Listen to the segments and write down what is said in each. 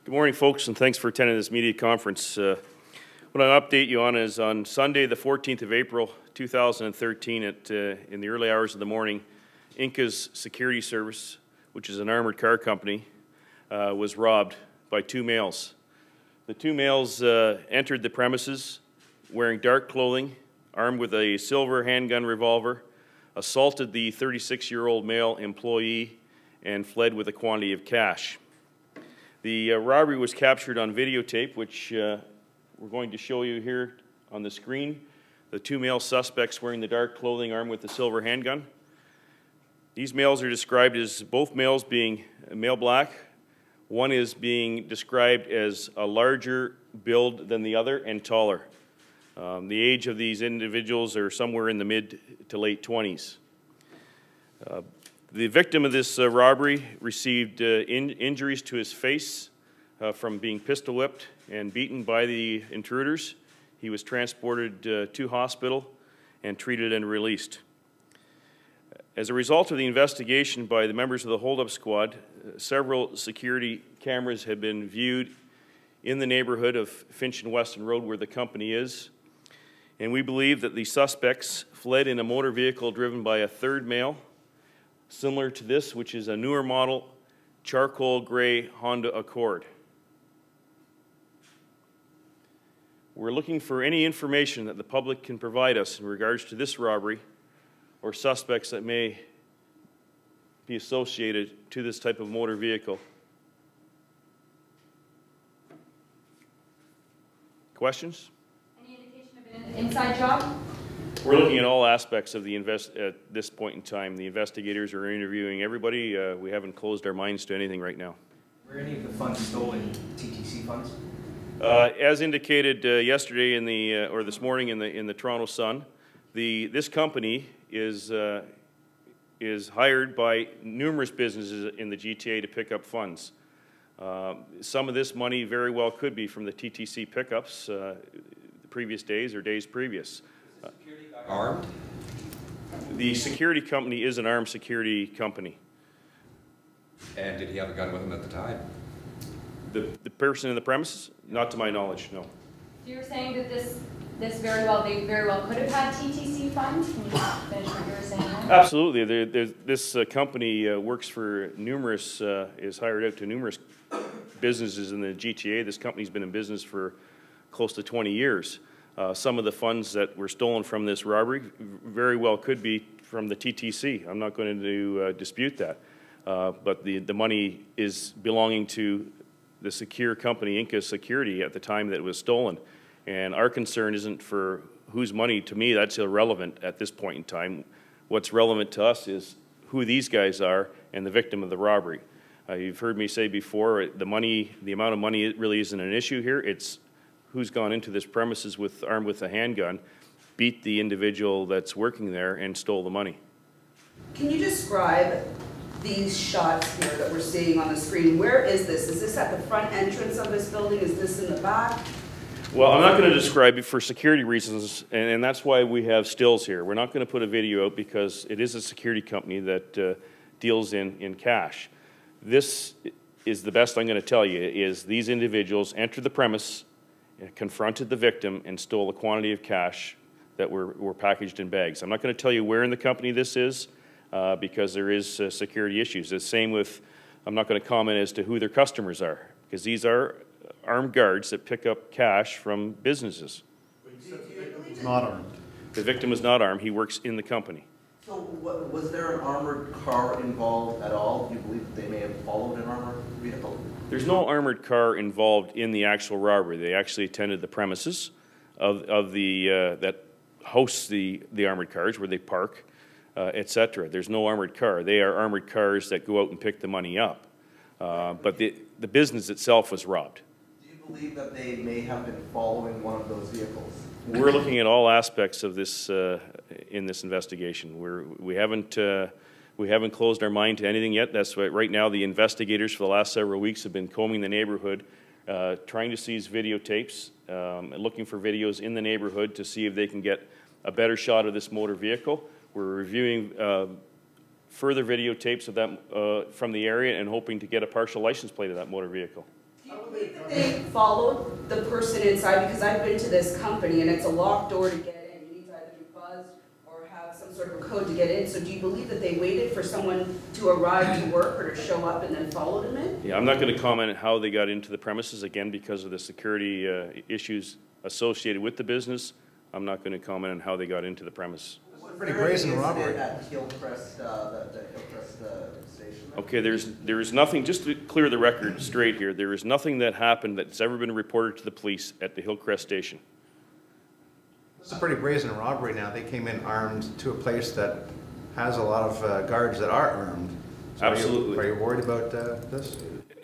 Good morning, folks, and thanks for attending this media conference. What I'll update you on is on Sunday, the 14th of April, 2013, in the early hours of the morning, INKAS Security Service, which is an armored car company, was robbed by two males. The two males entered the premises wearing dark clothing, armed with a silver handgun revolver, assaulted the 36-year-old male employee, and fled with a quantity of cash. The robbery was captured on videotape, which we're going to show you here on the screen. The two male suspects wearing the dark clothing armed with the silver handgun. These males are described as both males being male black. One is being described as a larger build than the other and taller. The age of these individuals are somewhere in the mid to late 20s. The victim of this robbery received injuries to his face from being pistol whipped and beaten by the intruders. He was transported to hospital and treated and released. As a result of the investigation by the members of the hold-up squad, several security cameras have been viewed in the neighborhood of Finch and Weston Road where the company is, and we believe that the suspects fled in a motor vehicle driven by a third male, similar to this, which is a newer model charcoal gray Honda Accord. We're looking for any information that the public can provide us in regards to this robbery or suspects that may be associated to this type of motor vehicle. Questions? Any indication of an inside job? We're looking at all aspects of the at this point in time. The investigators are interviewing everybody. We haven't closed our minds to anything right now. Were any of the funds stolen TTC funds? As indicated yesterday in the or this morning in the Toronto Sun, this company is hired by numerous businesses in the GTA to pick up funds. Some of this money very well could be from the TTC pickups the previous days or days previous. Armed? The security company is an armed security company. And did he have a gun with him at the time? The person in the premises? Not to my knowledge, no. So you're saying that they very well could have had TTC funds? Can you finish what you were saying there? Absolutely. This company works for numerous, is hired out to numerous businesses in the GTA. This company's been in business for close to 20 years. Some of the funds that were stolen from this robbery very well could be from the TTC. I'm not going to dispute that. But the money is belonging to the secure company, INKAS Security, at the time that it was stolen. And our concern isn't for whose money. To me, that's irrelevant at this point in time. What's relevant to us is who these guys are and the victim of the robbery. You've heard me say before, the amount of money really isn't an issue here. It's who's gone into this premises armed with a handgun, beat the individual that's working there, and stole the money. Can you describe these shots here that we're seeing on the screen? Where is this? Is this at the front entrance of this building? Is this in the back? Well, I'm not going to describe it for security reasons, and that's why we have stills here. We're not going to put a video out because it is a security company that deals in cash. This is the best I'm going to tell you, is these individuals entered the premise, confronted the victim, and stole a quantity of cash that were packaged in bags. I'm not going to tell you where in the company this is because there is security issues. The same with, I'm not going to comment as to who their customers are, because these are armed guards that pick up cash from businesses. But you said the victim was not armed. The victim is not armed. He works in the company. So was there an armored car involved at all? Do you believe that they may have followed an armored vehicle? There's no armored car involved in the actual robbery. They actually attended the premises of the that hosts the armored cars where they park, etc. There's no armored car. They are armored cars that go out and pick the money up. But the business itself was robbed. Do you believe that they may have been following one of those vehicles? We're looking at all aspects of this in this investigation. We haven't closed our mind to anything yet. That's why right now the investigators for the last several weeks have been combing the neighborhood, trying to seize videotapes, looking for videos in the neighborhood to see if they can get a better shot of this motor vehicle. We're reviewing further videotapes of that from the area and hoping to get a partial license plate of that motor vehicle. Do They followed the person inside, because I've been to this company and it's a locked door to get in. You need to either be buzzed or have some sort of a code to get in. So do you believe that they waited for someone to arrive to work or to show up and then followed them in? Yeah, I'm not going to comment on how they got into the premises, again, because of the security issues associated with the business. I'm not going to comment on how they got into the premise. Pretty brazen robbery. At Hillcrest, the Hillcrest station. Okay, there is nothing, just to clear the record straight here, there is nothing that happened that's ever been reported to the police at the Hillcrest station. It's a pretty brazen robbery now. They came in armed to a place that has a lot of guards that are armed. So Absolutely. Are you worried about this?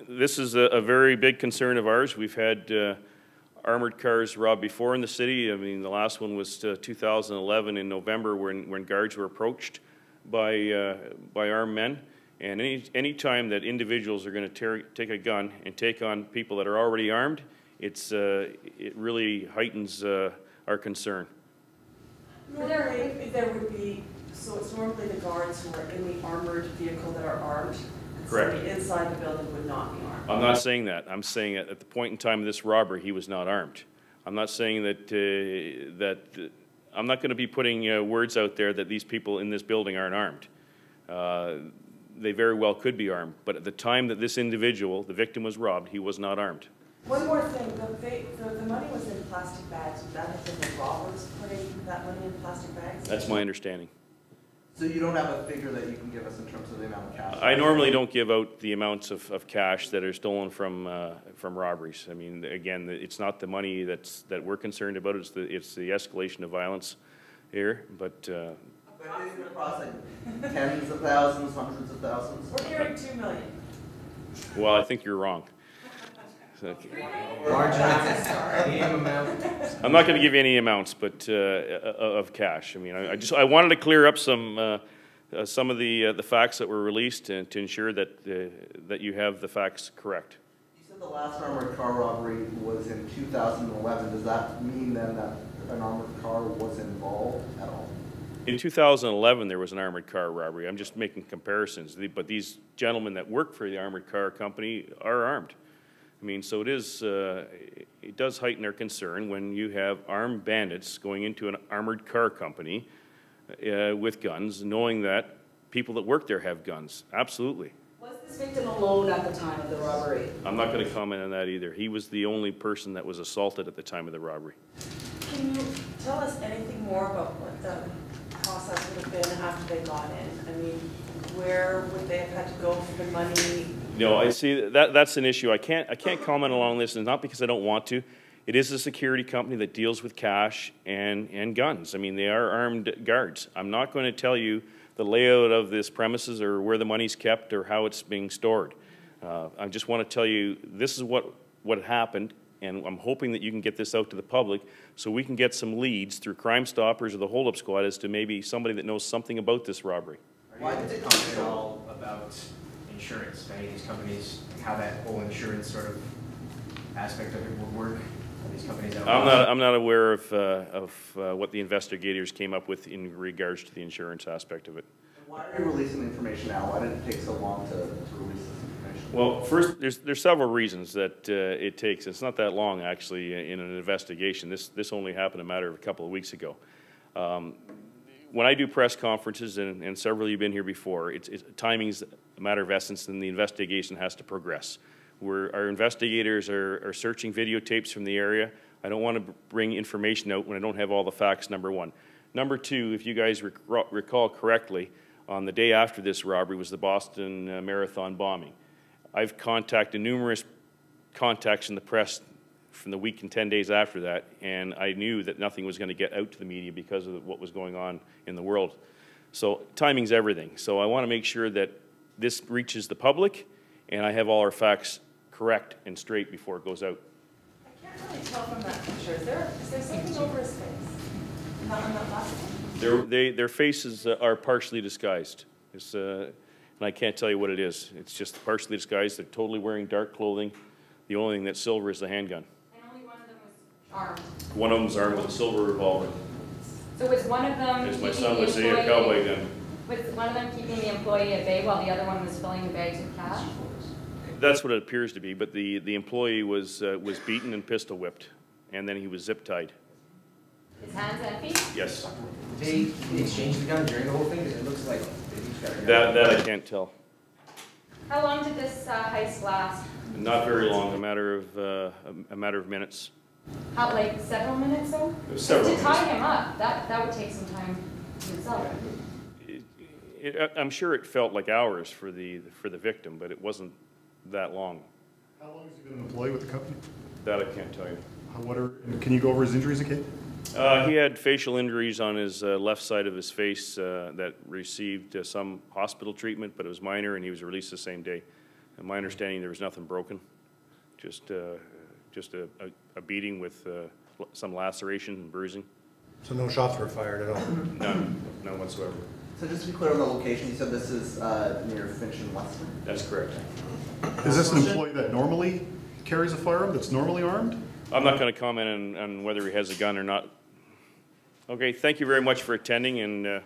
This is a very big concern of ours. We've had armored cars robbed before in the city. I mean, the last one was 2011 in November when guards were approached by armed men. And any time that individuals are going to take a gun and take on people that are already armed, it really heightens our concern. Normally, there would be, so it's normally the guards who are in the armored vehicle that are armed. Correct. So the inside the building would not be armed. I'm not saying that. I'm saying that at the point in time of this robbery, he was not armed. I'm not saying that I'm not going to be putting words out there that these people in this building aren't armed. They very well could be armed, but at the time that this individual, the victim, was robbed, he was not armed. One more thing, the money was in plastic bags. Would that have been the robbers putting that money in plastic bags? That's my understanding. So you don't have a figure that you can give us in terms of the amount of cash? I normally don't give out the amounts of cash that are stolen from robberies. I mean, again, it's not the money that we're concerned about. It's the escalation of violence here. But But is it across like tens of thousands, hundreds of thousands? We're hearing 2 million. well, I think you're wrong. Okay. Large amounts, any amount. I'm not going to give you any amounts, but of cash. I mean, I wanted to clear up some of the facts that were released and to ensure that you have the facts correct. You said the last armored car robbery was in 2011. Does that mean then that an armored car was involved at all? In 2011, there was an armored car robbery. I'm just making comparisons. But these gentlemen that work for the armored car company are armed. I mean, so it does heighten our concern when you have armed bandits going into an armored car company with guns, knowing that people that work there have guns. Absolutely. Was this victim alone at the time of the robbery? I'm not going to comment on that either. He was the only person that was assaulted at the time of the robbery. Can you tell us anything more about what the process would have been after they got in? I mean, where would they have had to go for the money? No, I see that's an issue. I can't comment along this, and not because I don't want to. It is a security company that deals with cash and guns. I mean, they are armed guards. I'm not going to tell you the layout of this premises or where the money's kept or how it's being stored. I just want to tell you this is what happened, and I'm hoping that you can get this out to the public so we can get some leads through Crime Stoppers or the hold-up squad as to maybe somebody that knows something about this robbery. Why did it comment at all about insurance? Any of these companies, how that whole insurance sort of aspect of it would work? Are these companies that I'm not aware of what the investigators came up with in regards to the insurance aspect of it. Why are you releasing the information now? Why did it take so long to release this information? Well, first, there's several reasons that it takes. It's not that long, actually, in an investigation. This only happened a matter of a couple of weeks ago. When I do press conferences, and several of you have been here before, timing's a matter of essence, and the investigation has to progress. Our investigators are searching videotapes from the area. I don't want to bring information out when I don't have all the facts, number one. Number two, if you guys recall correctly, on the day after this robbery was the Boston Marathon bombing. I've contacted numerous contacts in the press from the week and 10 days after that, and I knew that nothing was going to get out to the media because of what was going on in the world. So timing's everything. So I want to make sure that this reaches the public, and I have all our facts correct and straight before it goes out. I can't really tell from that picture. Is there something over his face? Not on that last one? Their faces are partially disguised. And I can't tell you what it is. It's just partially disguised. They're totally wearing dark clothing. The only thing that's silver is the handgun. And only one of them was armed. One of them's armed with a silver revolver. So was one of them As my keeping son the would say, a employee- cowboy gun. Was one of them keeping the employee at bay while the other one was filling the bags with cash? That's what it appears to be, but the employee was beaten and pistol whipped, and then he was zip tied. His hands and feet? Yes. Did they exchange the gun during the whole thing? Because it looks like they each got a gun. That I can't tell. How long did this heist last? Not very long, a matter of minutes. How, like several minutes though? Several To tie minutes. him up, that would take some time in itself. I'm sure it felt like hours for the victim, but it wasn't that long. How long has he been an employee with the company? That I can't tell you. Can you go over his injuries again? He had facial injuries on his left side of his face that received some hospital treatment, but it was minor, and he was released the same day. In my understanding, there was nothing broken, just a beating with some laceration and bruising. So no shots were fired at all? None whatsoever. So just to be clear on the location, you said this is near Finch and Western? That's correct. Is this an employee that normally carries a firearm, that's normally armed? I'm not going to comment on whether he has a gun or not. Okay, thank you very much for attending, and